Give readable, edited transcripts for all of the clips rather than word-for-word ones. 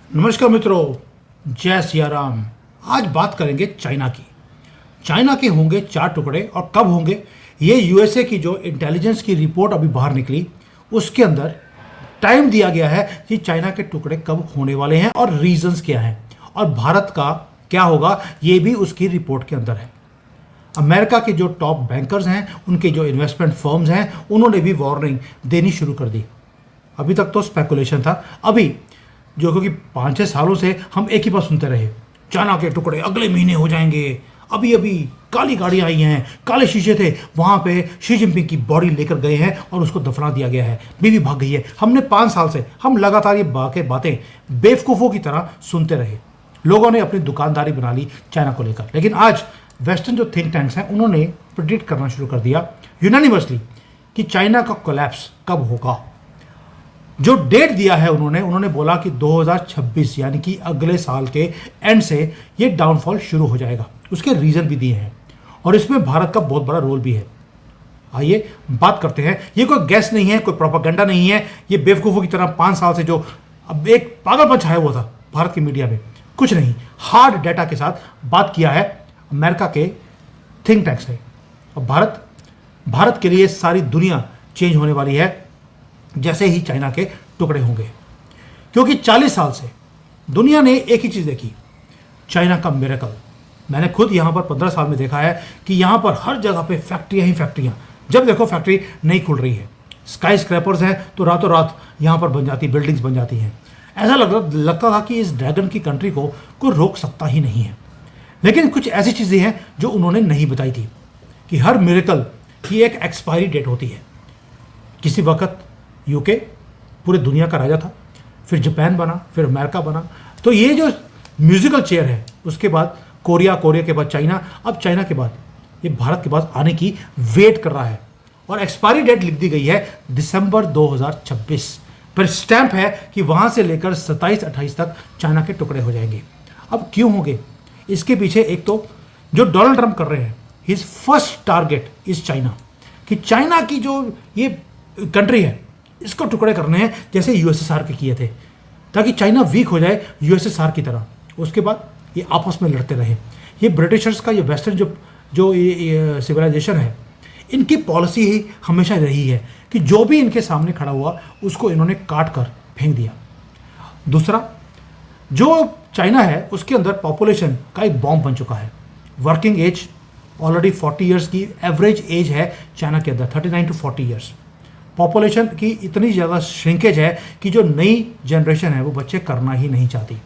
नमस्कार मित्रों, जय सिया राम। आज बात करेंगे चाइना की। चाइना के होंगे 4 टुकड़े और कब होंगे, ये यूएसए की जो इंटेलिजेंस की रिपोर्ट अभी बाहर निकली उसके अंदर टाइम दिया गया है कि चाइना के टुकड़े कब होने वाले हैं और रीजंस क्या हैं और भारत का क्या होगा, ये भी उसकी रिपोर्ट के अंदर है। अमेरिका के जो टॉप बैंकर्स हैं, उनके जो इन्वेस्टमेंट फर्म्स हैं, उन्होंने भी वार्निंग देनी शुरू कर दी। अभी तक तो स्पेकुलेशन था, अभी जो क्योंकि 5-6 सालों से हम एक ही बात सुनते रहे, चाइना के टुकड़े अगले महीने हो जाएंगे। अभी अभी काली गाड़ियाँ आई हैं, काले शीशे थे, वहाँ पे शी जिनपिंग की बॉडी लेकर गए हैं और उसको दफना दिया गया है, बीवी भाग गई है। हमने 5 साल से हम लगातार ये बातें बेवकूफ़ों की तरह सुनते रहे। लोगों ने अपनी दुकानदारी बना ली चाइना को लेकर, लेकिन आज वेस्टर्न जो थिंक टैंक्स हैं उन्होंने प्रिडिक्ट करना शुरू कर दिया यूनानिमसली कि चाइना का कोलैप्स कब होगा। जो डेट दिया है उन्होंने बोला कि 2026 यानी कि अगले साल के एंड से ये डाउनफॉल शुरू हो जाएगा। उसके रीज़न भी दिए हैं और इसमें भारत का बहुत बड़ा रोल भी है। आइए बात करते हैं। ये कोई गैस नहीं है, कोई प्रोपेगेंडा नहीं है, ये बेवकूफ़ों की तरह 5 साल से जो अब एक पागलपन छाया हुआ था भारत की मीडिया में, कुछ नहीं, हार्ड डाटा के साथ बात किया है अमेरिका के थिंक टैंक्स है। और भारत के लिए सारी दुनिया चेंज होने वाली है जैसे ही चाइना के टुकड़े होंगे, क्योंकि 40 साल से दुनिया ने एक ही चीज़ देखी, चाइना का मिरेकल। मैंने खुद यहाँ पर 15 साल में देखा है कि यहाँ पर हर जगह पे फैक्ट्रियाँ ही फैक्ट्रियाँ, जब देखो फैक्ट्री नहीं खुल रही है। स्काई स्क्रैपर्स हैं तो रातों रात यहाँ पर बन जाती, बिल्डिंग्स बन जाती हैं। ऐसा लगता था कि इस ड्रैगन की कंट्री को कोई रोक सकता ही नहीं है। लेकिन कुछ ऐसी चीज़ें हैं जो उन्होंने नहीं बताई थी कि हर मिरेकल की एक एक्सपायरी डेट होती है। किसी वक्त यूके पूरे दुनिया का राजा था, फिर जापान बना, फिर अमेरिका बना, तो ये जो म्यूजिकल चेयर है उसके बाद कोरिया के बाद चाइना, अब चाइना के बाद ये भारत के पास आने की वेट कर रहा है। और एक्सपायरी डेट लिख दी गई है दिसंबर 2026 पर, स्टैंप है कि वहाँ से लेकर 27-28 तक चाइना के टुकड़े हो जाएंगे। अब क्यों होंगे, इसके पीछे एक तो जो डोनाल्ड ट्रंप कर रहे हैं, his first target is China, कि चाइना की जो ये कंट्री है इसको टुकड़े करने हैं जैसे यूएसएसआर के किए थे, ताकि चाइना वीक हो जाए यूएसएसआर की तरह। उसके बाद ये आपस में लड़ते रहे। ये ब्रिटिशर्स का, ये वेस्टर्न जो ये सिविलाइजेशन है, इनकी पॉलिसी ही हमेशा रही है कि जो भी इनके सामने खड़ा हुआ उसको इन्होंने काट कर फेंक दिया। दूसरा, जो चाइना है उसके अंदर पॉपुलेशन का एक बॉम्ब बन चुका है। वर्किंग एज ऑलरेडी 40 ईयर्स की एवरेज एज है चाइना के अंदर, 39 to 40 ईयर्स। पॉपुलेशन की इतनी ज़्यादा श्रिंकेज है कि जो नई जनरेशन है वो बच्चे करना ही नहीं चाहती।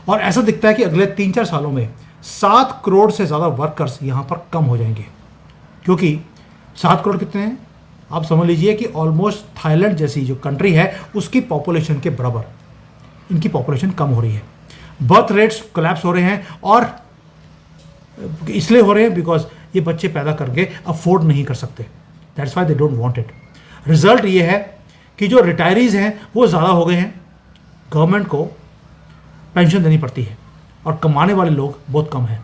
और ऐसा दिखता है कि अगले 3-4 सालों में 7 करोड़ से ज़्यादा वर्कर्स यहाँ पर कम हो जाएंगे। क्योंकि 7 करोड़ कितने हैं, आप समझ लीजिए कि ऑलमोस्ट थाईलैंड जैसी जो कंट्री है उसकी पॉपुलेशन के बराबर इनकी पॉपुलेशन कम हो रही है। बर्थ रेट्स कोलैप्स हो रहे हैं, और इसलिए हो रहे हैं बिकॉज ये बच्चे पैदा करके अफोर्ड नहीं कर सकते। That's why they don't want it. Result ये है कि जो रिटायरीज हैं वो ज़्यादा हो गए हैं, गवर्नमेंट को पेंशन देनी पड़ती है और कमाने वाले लोग बहुत कम हैं।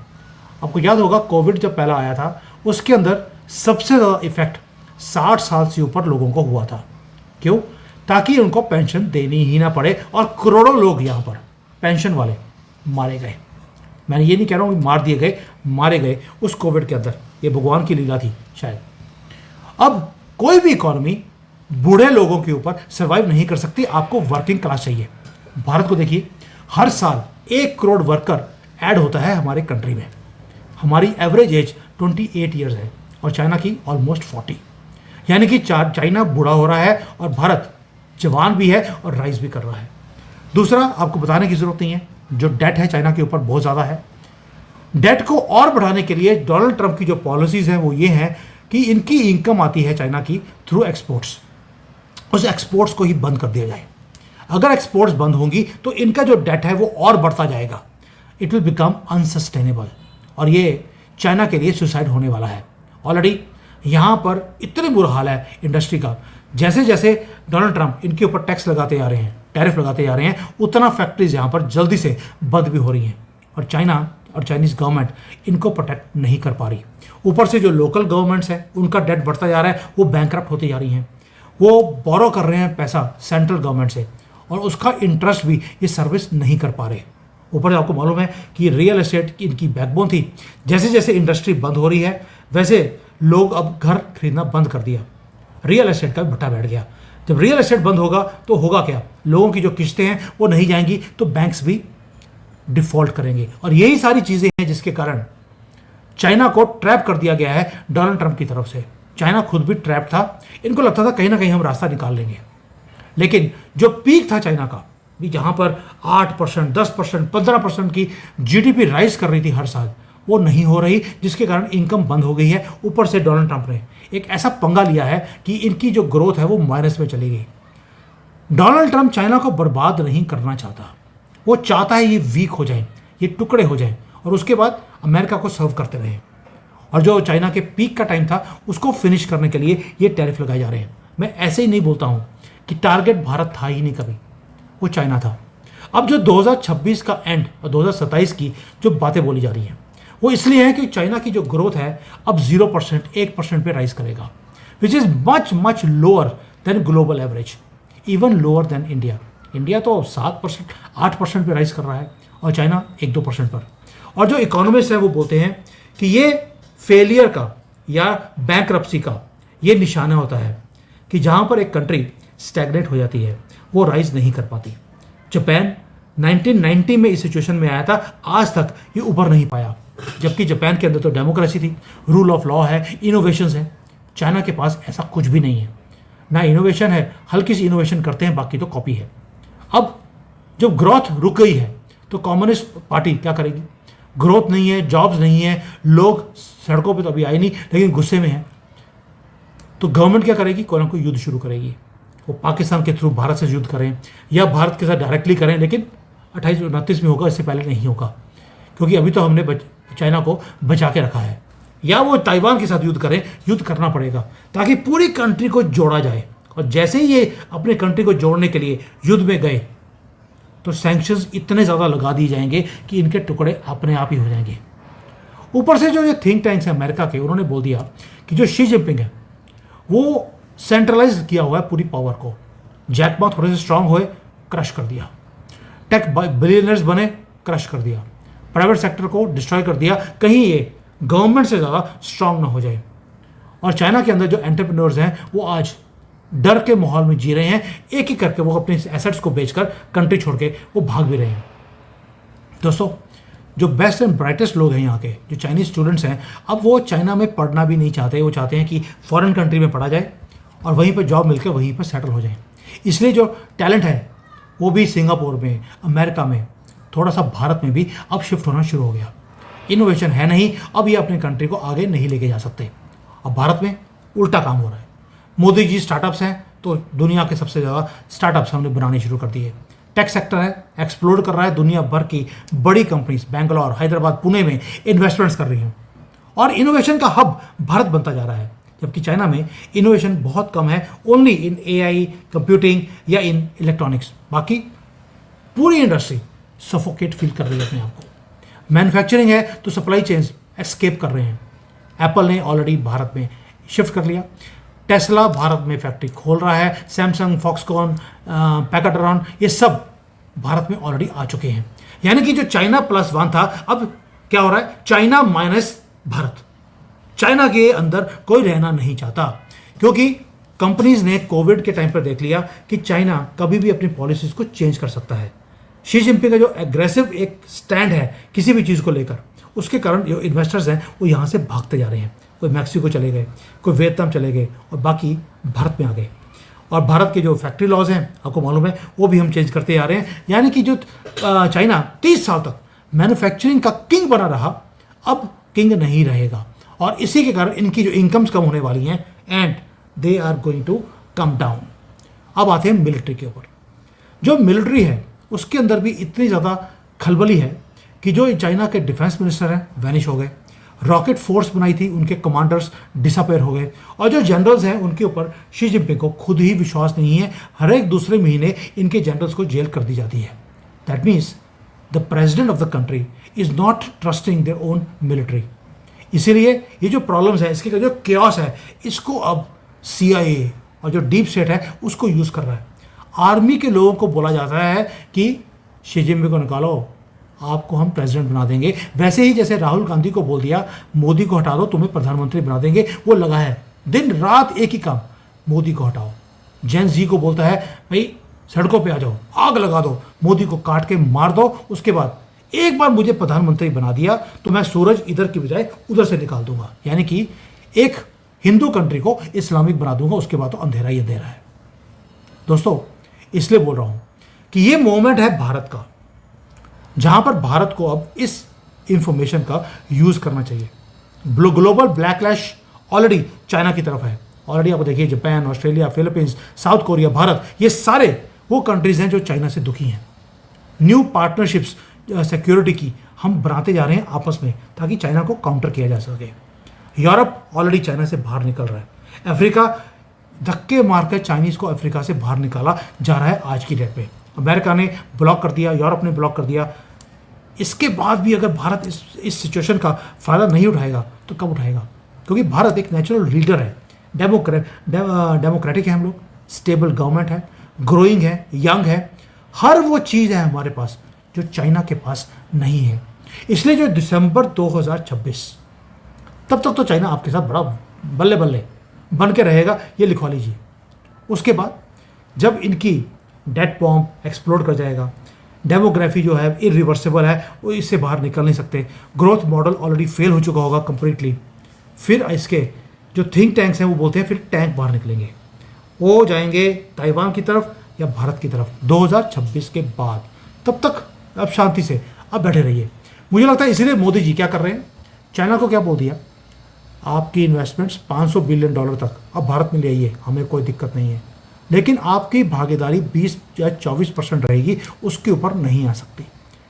आपको याद होगा कोविड जब पहला आया था उसके अंदर सबसे ज़्यादा इफेक्ट 60 साल से ऊपर लोगों को हुआ था। क्यों? ताकि उनको पेंशन देनी ही ना पड़े, और करोड़ों लोग यहाँ पर पेंशन वाले मारे गए। मैंने ये नहीं कह रहा हूँ मार दिए गए, मारे गए उस कोविड के अंदर। ये भगवान की लीला थी शायद। अब कोई भी इकॉनमी बूढ़े लोगों के ऊपर सर्वाइव नहीं कर सकती, आपको वर्किंग क्लास चाहिए। भारत को देखिए, हर साल 1 करोड़ वर्कर ऐड होता है हमारे कंट्री में। हमारी एवरेज एज 28 ईयर्स है और चाइना की ऑलमोस्ट 40, यानी कि चाइना बूढ़ा हो रहा है और भारत जवान भी है और राइज भी कर रहा है। दूसरा, आपको बताने की ज़रूरत नहीं है, जो डेट है चाइना के ऊपर बहुत ज़्यादा है। डेट को और बढ़ाने के लिए डोनाल्ड ट्रंप की जो पॉलिसीज़ हैं वो ये हैं कि इनकी इनकम आती है चाइना की थ्रू एक्सपोर्ट्स, उस एक्सपोर्ट्स को ही बंद कर दिया जाए। अगर एक्सपोर्ट्स बंद होंगी तो इनका जो डेट है वो और बढ़ता जाएगा, इट विल बिकम अनसस्टेनेबल, और ये चाइना के लिए सुसाइड होने वाला है। ऑलरेडी यहाँ पर इतने बुरा हाल है इंडस्ट्री का, जैसे जैसे डोनाल्ड ट्रंप इनके ऊपर टैक्स लगाते जा रहे हैं, टैरिफ लगाते जा रहे हैं, उतना फैक्ट्रीज यहाँ पर जल्दी से बंद भी हो रही हैं, और चाइना और चाइनीज़ गवर्नमेंट इनको प्रोटेक्ट नहीं कर पा रही। ऊपर से जो लोकल गवर्नमेंट्स हैं उनका डेट बढ़ता जा रहा है, वो बैंकरप्ट होती जा रही हैं, वो बोरो कर रहे हैं पैसा सेंट्रल गवर्नमेंट से, और उसका इंटरेस्ट भी ये सर्विस नहीं कर पा रहे। ऊपर से आपको मालूम है कि रियल एस्टेट की इनकी बैकबोन थी। जैसे जैसे इंडस्ट्री बंद हो रही है वैसे लोग अब घर खरीदना बंद कर दिया, रियल एस्टेट का भट्टा बैठ गया। जब रियल एस्टेट बंद होगा तो होगा क्या, लोगों की जो किस्तें हैं वो नहीं जाएंगी तो बैंक्स भी डिफॉल्ट करेंगे। और यही सारी चीज़ें हैं जिसके कारण चाइना को ट्रैप कर दिया गया है डोनाल्ड ट्रंप की तरफ से। चाइना खुद भी ट्रैप था, इनको लगता था कहीं ना कहीं हम रास्ता निकाल लेंगे। लेकिन जो पीक था चाइना का भी, जहां पर 8%, 10%, 15% की जीडीपी राइज कर रही थी हर साल, वो नहीं हो रही, जिसके कारण इनकम बंद हो गई है। ऊपर से डोनाल्ड ट्रंप ने एक ऐसा पंगा लिया है कि इनकी जो ग्रोथ है वो माइनस में चली गई। डोनाल्ड ट्रंप चाइना को बर्बाद नहीं करना चाहता, वो चाहता है ये वीक हो जाए, ये टुकड़े हो जाए और उसके बाद अमेरिका को सर्व करते रहे। और जो चाइना के पीक का टाइम था उसको फिनिश करने के लिए ये टैरिफ लगाए जा रहे हैं। मैं ऐसे ही नहीं बोलता हूं कि टारगेट भारत था ही नहीं, कभी वो चाइना था। अब जो 2026 का एंड और 2027 की जो बातें बोली जा रही हैं वो इसलिए है कि चाइना की जो ग्रोथ है अब 0%, 1% पे राइज करेगा, which is much much lower than global average, even lower than India. India तो 7%, 8% पे राइज कर रहा है और चाइना 1-2% पर। और जो इकोनॉमिस्ट हैं वो बोलते हैं कि ये फेलियर का या बैंकरप्सी का ये निशाना होता है कि जहां पर एक कंट्री स्टैग्नेट हो जाती है, वो राइज नहीं कर पाती। जापान 1990 में इस सिचुएशन में आया था, आज तक ये उभर नहीं पाया, जबकि जापान के अंदर तो डेमोक्रेसी थी, रूल ऑफ लॉ है, इनोवेशंस है। चाइना के पास ऐसा कुछ भी नहीं है, ना इनोवेशन है, हल्की सी इनोवेशन करते हैं, बाकी तो कॉपी है। अब जब ग्रोथ रुक गई है तो कम्युनिस्ट पार्टी क्या करेगी? ग्रोथ नहीं है, जॉब्स नहीं है, लोग सड़कों पे तो अभी आए नहीं लेकिन गुस्से में है, तो गवर्नमेंट क्या करेगी? कोई ना कोई युद्ध शुरू करेगी। वो पाकिस्तान के थ्रू भारत से युद्ध करें या भारत के साथ डायरेक्टली करें, लेकिन 28-29 में होगा, इससे पहले नहीं होगा, क्योंकि अभी तो हमने चाइना को बचा के रखा है। या वो ताइवान के साथ युद्ध करें, युद्ध करना पड़ेगा ताकि पूरी कंट्री को जोड़ा जाए। और जैसे ही ये अपने कंट्री को जोड़ने के लिए युद्ध में गए तो सैंक्शंस इतने ज़्यादा लगा दिए जाएंगे कि इनके टुकड़े अपने आप ही हो जाएंगे। ऊपर से जो ये थिंक टैंक्स हैं अमेरिका के, उन्होंने बोल दिया कि जो शी जिनपिंग है वो सेंट्रलाइज किया हुआ है पूरी पावर को। जैक मा थोड़े से स्ट्रांग हुए, क्रश कर दिया। टेक बिलियनर्स बने, क्रश कर दिया। प्राइवेट सेक्टर को डिस्ट्रॉय कर दिया, कहीं ये गवर्नमेंट से ज़्यादा स्ट्रांग ना हो जाए। और चाइना के अंदर जो एंटरप्रेन्योर्स हैं वो आज डर के माहौल में जी रहे हैं, एक एक करके वो अपने एसेट्स को बेचकर कंट्री छोड़ के वो भाग भी रहे हैं। दोस्तों, जो बेस्ट एंड ब्राइटेस्ट लोग हैं यहाँ के, जो चाइनीज स्टूडेंट्स हैं, अब वो चाइना में पढ़ना भी नहीं चाहते। वो चाहते हैं कि फॉरेन कंट्री में पढ़ा जाए और वहीं पर जॉब मिलकर वहीं पर सेटल हो जाए। इसलिए जो टैलेंट है वो भी सिंगापुर में, अमेरिका में, थोड़ा सा भारत में भी अब शिफ्ट होना शुरू हो गया। इनोवेशन है नहीं, अब ये अपने कंट्री को आगे नहीं लेके जा सकते। अब भारत में उल्टा काम हो रहा है। मोदी जी स्टार्टअप्स हैं तो दुनिया के सबसे ज़्यादा स्टार्टअप्स हमने बनाने शुरू कर दिए। टेक सेक्टर है, एक्सप्लोर कर रहा है, दुनिया भर की बड़ी कंपनीज बेंगलोर, हैदराबाद, पुणे में इन्वेस्टमेंट्स कर रही हैं और इनोवेशन का हब भारत बनता जा रहा है। जबकि चाइना में इनोवेशन बहुत कम है, ओनली इन एआई, कंप्यूटिंग या इन इलेक्ट्रॉनिक्स। बाकी पूरी इंडस्ट्री सफोकेट फील कर रही है अपने आप को। मैन्युफैक्चरिंग है तो सप्लाई चेन्स एस्केप कर रहे हैं। एप्पल ने ऑलरेडी भारत में शिफ्ट कर लिया, टेस्ला भारत में फैक्ट्री खोल रहा है, सैमसंग, फॉक्सकॉन, पैकाटरॉन, ये सब भारत में ऑलरेडी आ चुके हैं। यानी कि जो चाइना +1 था, अब क्या हो रहा है? China minus Bharat. चाइना के अंदर कोई रहना नहीं चाहता, क्योंकि कंपनीज ने कोविड के टाइम पर देख लिया कि चाइना कभी भी अपनी पॉलिसीज को चेंज कर सकता है। शी जिनपिंग का जो एग्रेसिव एक स्टैंड है किसी भी चीज़ को लेकर, उसके कारण जो इन्वेस्टर्स हैं वो यहाँ से भागते जा रहे हैं। कोई मैक्सिको चले गए, कोई वियतनाम चले गए और बाकी भारत में आ गए। और भारत के जो फैक्ट्री लॉज हैं आपको मालूम है, वो भी हम चेंज करते आ रहे हैं। यानी कि जो चाइना 30 साल तक मैन्युफैक्चरिंग का किंग बना रहा, अब किंग नहीं रहेगा। और इसी के कारण इनकी जो इनकम्स कम होने वाली हैं and they are going to come down. अब आते हैं मिलिट्री के ऊपर। जो मिलिट्री है उसके अंदर भी इतनी ज़्यादा खलबली है कि जो चाइना के डिफेंस मिनिस्टर हैं वैनिश हो गए, रॉकेट फोर्स बनाई थी उनके कमांडर्स डिसअपेयर हो गए, और जो जनरल्स हैं उनके ऊपर शी जिनपिंग को खुद ही विश्वास नहीं है। हर एक दूसरे महीने इनके जनरल्स को जेल कर दी जाती है। That means the president of the country is not trusting their own military. इसीलिए ये जो प्रॉब्लम्स है, इसके जो केओस है, इसको अब CIA और जो डीप स्टेट है उसको यूज़ कर रहा है। आर्मी के लोगों को बोला जाता है कि शी जिनपिंग को निकालो, आपको हम प्रेसिडेंट बना देंगे। वैसे ही जैसे राहुल गांधी को बोल दिया मोदी को हटा दो, तुम्हें प्रधानमंत्री बना देंगे, वो लगा है दिन रात एक ही काम, मोदी को हटाओ। जेन जी को बोलता है भाई सड़कों पे आ जाओ, आग लगा दो, मोदी को काट के मार दो, उसके बाद एक बार मुझे प्रधानमंत्री बना दिया तो मैं सूरज इधर की बजाय उधर से निकाल दूंगा, यानी कि एक हिंदू कंट्री को इस्लामिक बना दूंगा, उसके बाद तो अंधेरा ही अंधेरा है। दोस्तों इसलिए बोल रहा हूं कि ये मोमेंट है भारत का, जहां पर भारत को अब इस इंफॉर्मेशन का यूज करना चाहिए। ग्लोबल ब्लैकलैश ऑलरेडी चाइना की तरफ है। ऑलरेडी आप देखिए Japan, Australia, Philippines, south Korea, Bharat, ये सारे वो कंट्रीज हैं जो चाइना से दुखी हैं। न्यू पार्टनरशिप्स सिक्योरिटी की हम बनाते जा रहे हैं आपस में, ताकि चाइना को काउंटर किया जा सके। यूरोप ऑलरेडी चाइना से बाहर निकल रहा है। अफ्रीका धक्के मारकर चाइनीज को अफ्रीका से बाहर निकाला जा रहा है आज की डेट में। अमेरिका ने ब्लॉक कर दिया, यूरोप ने ब्लॉक कर दिया। इसके बाद भी अगर भारत इस सिचुएशन का फायदा नहीं उठाएगा तो कब उठाएगा? क्योंकि भारत एक नेचुरल लीडर है, डेमोक्रेटिक है हम लोग, स्टेबल गवर्नमेंट है, ग्रोइंग है, यंग है, हर वो चीज़ है हमारे पास जो चाइना के पास नहीं है। इसलिए जो दिसंबर 2026 तब तक तो चाइना आपके साथ बड़ा बल्ले बल्ले बन के रहेगा, ये लिखवा लीजिए। उसके बाद जब इनकी डेट बॉम्ब एक्सप्लोड कर जाएगा, डेमोग्राफी जो है इरिवर्सिबल है, वो इससे बाहर निकल नहीं सकते, ग्रोथ मॉडल ऑलरेडी फेल हो चुका होगा कंप्लीटली, फिर इसके जो थिंक टैंक्स हैं वो बोलते हैं फिर टैंक बाहर निकलेंगे, वो जाएंगे ताइवान की तरफ या भारत की तरफ 2026 के बाद। तब तक अब शांति से अब बैठे रहिए। मुझे लगता है इसीलिए मोदी जी क्या कर रहे हैं, चाइना को क्या बोल दिया, आपकी इन्वेस्टमेंट्स 500 बिलियन डॉलर तक अब भारत में ले आइए, हमें कोई दिक्कत नहीं है, लेकिन आपकी भागीदारी 20 या 24% रहेगी, उसके ऊपर नहीं आ सकती।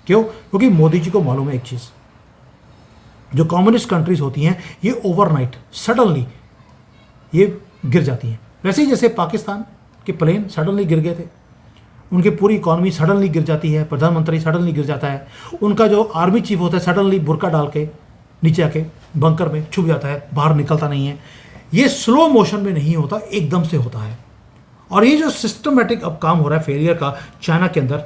क्यों? क्योंकि मोदी जी को मालूम है एक चीज़, जो कम्युनिस्ट कंट्रीज होती हैं ये ओवरनाइट सडनली ये गिर जाती हैं। वैसे ही जैसे पाकिस्तान के प्लेन सडनली गिर गए थे, उनकी पूरी इकॉनमी सडनली गिर जाती है, प्रधानमंत्री सडनली गिर जाता है, उनका जो आर्मी चीफ होता है सडनली बुर्का डाल के नीचे आके बंकर में छुप जाता है, बाहर निकलता नहीं है। ये स्लो मोशन में नहीं होता, एकदम से होता है। और ये जो सिस्टमेटिक अब काम हो रहा है फेलियर का चाइना के अंदर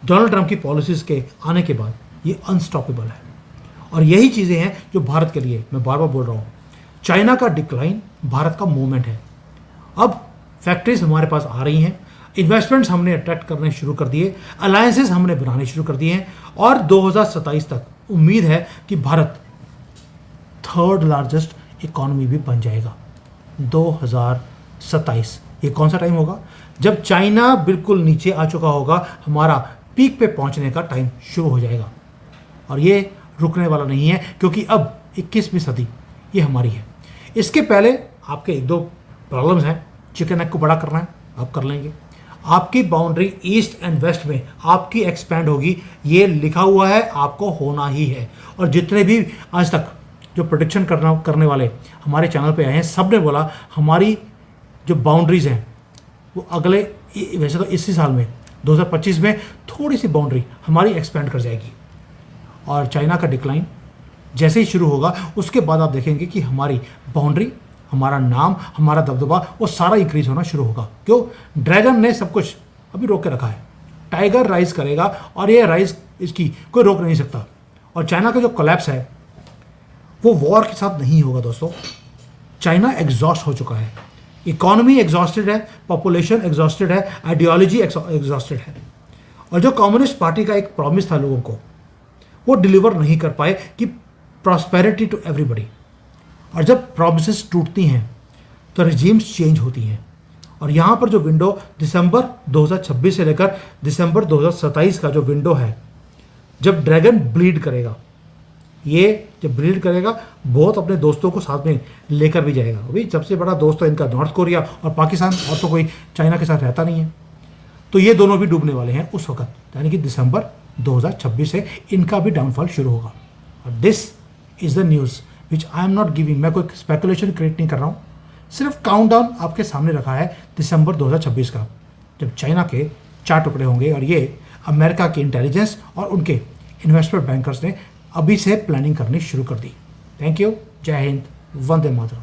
डोनाल्ड ट्रंप की पॉलिसीज़ के आने के बाद, ये अनस्टॉपेबल है। और यही चीज़ें हैं जो भारत के लिए, मैं बार बार बोल रहा हूँ, चाइना का डिक्लाइन भारत का मूवमेंट है। अब फैक्ट्रीज हमारे पास आ रही हैं, इन्वेस्टमेंट्स हमने अट्रैक्ट करने शुरू कर दिए, अलायंसेस हमने बनाने शुरू कर दिए हैं, और 2027 तक उम्मीद है कि भारत थर्ड लार्जेस्ट इकॉनमी भी बन जाएगा। 2027 ये कौन सा टाइम होगा? जब चाइना बिल्कुल नीचे आ चुका होगा, हमारा पीक पे पहुंचने का टाइम शुरू हो जाएगा। और ये रुकने वाला नहीं है, क्योंकि अब 21वीं सदी ये हमारी है। इसके पहले आपके एक दो प्रॉब्लम्स हैं, चिकन एग को बड़ा करना है, आप कर लेंगे। आपकी बाउंड्री ईस्ट एंड वेस्ट में आपकी एक्सपैंड होगी, ये लिखा हुआ है, आपको होना ही है। और जितने भी आज तक जो प्रोडिक्शन करने वाले हमारे चैनल पे आए हैं, सब ने बोला हमारी जो बाउंड्रीज़ हैं वो अगले, वैसे तो इसी साल में 2025 में थोड़ी सी बाउंड्री हमारी एक्सपैंड कर जाएगी। और चाइना का डिक्लाइन जैसे ही शुरू होगा, उसके बाद आप देखेंगे कि हमारी बाउंड्री, हमारा नाम, हमारा दबदबा, वो सारा इंक्रीज होना शुरू होगा। क्यों? ड्रैगन ने सब कुछ अभी रोक के रखा है, टाइगर राइज करेगा, और ये राइज इसकी कोई रोक नहीं सकता। और चाइना का जो कोलैप्स है वो वॉर के साथ नहीं होगा दोस्तों। चाइना एग्जॉस्ट हो चुका है, इकॉनमी एग्जॉस्टेड है, पॉपुलेशन एग्जॉस्टेड है, आइडियोलॉजी एग्जॉस्टेड है। और जो कम्युनिस्ट पार्टी का एक प्रॉमिस था लोगों को, वो डिलीवर नहीं कर पाए कि प्रॉस्पेरिटी टू एवरीबडी। और जब प्रॉमिसेस टूटती हैं तो रिजीम्स चेंज होती हैं। और यहाँ पर जो विंडो दिसंबर 2026 से लेकर दिसंबर 2027 का जो विंडो है, जब ड्रैगन ब्लीड करेगा, ये जब ब्लीड करेगा, बहुत अपने दोस्तों को साथ में लेकर भी जाएगा। अभी सबसे बड़ा दोस्त तो इनका नॉर्थ कोरिया और पाकिस्तान, और तो कोई चाइना के साथ रहता नहीं है। तो ये दोनों भी डूबने वाले हैं उस वक्त, यानी कि दिसंबर 2026 से इनका भी डाउनफॉल शुरू होगा। और this is the news which I am not giving. मैं कोई स्पेकुलेशन क्रिएट नहीं कर रहा हूँ, सिर्फ काउंटडाउन आपके सामने रखा है दिसंबर 2026 का, जब चाइना के 4 टुकड़े होंगे। और ये अमेरिका की इंटेलिजेंस और उनके इन्वेस्टमेंट बैंकर्स ने अभी से प्लानिंग करनी शुरू कर दी। थैंक यू, जय हिंद, वंदे मातरम।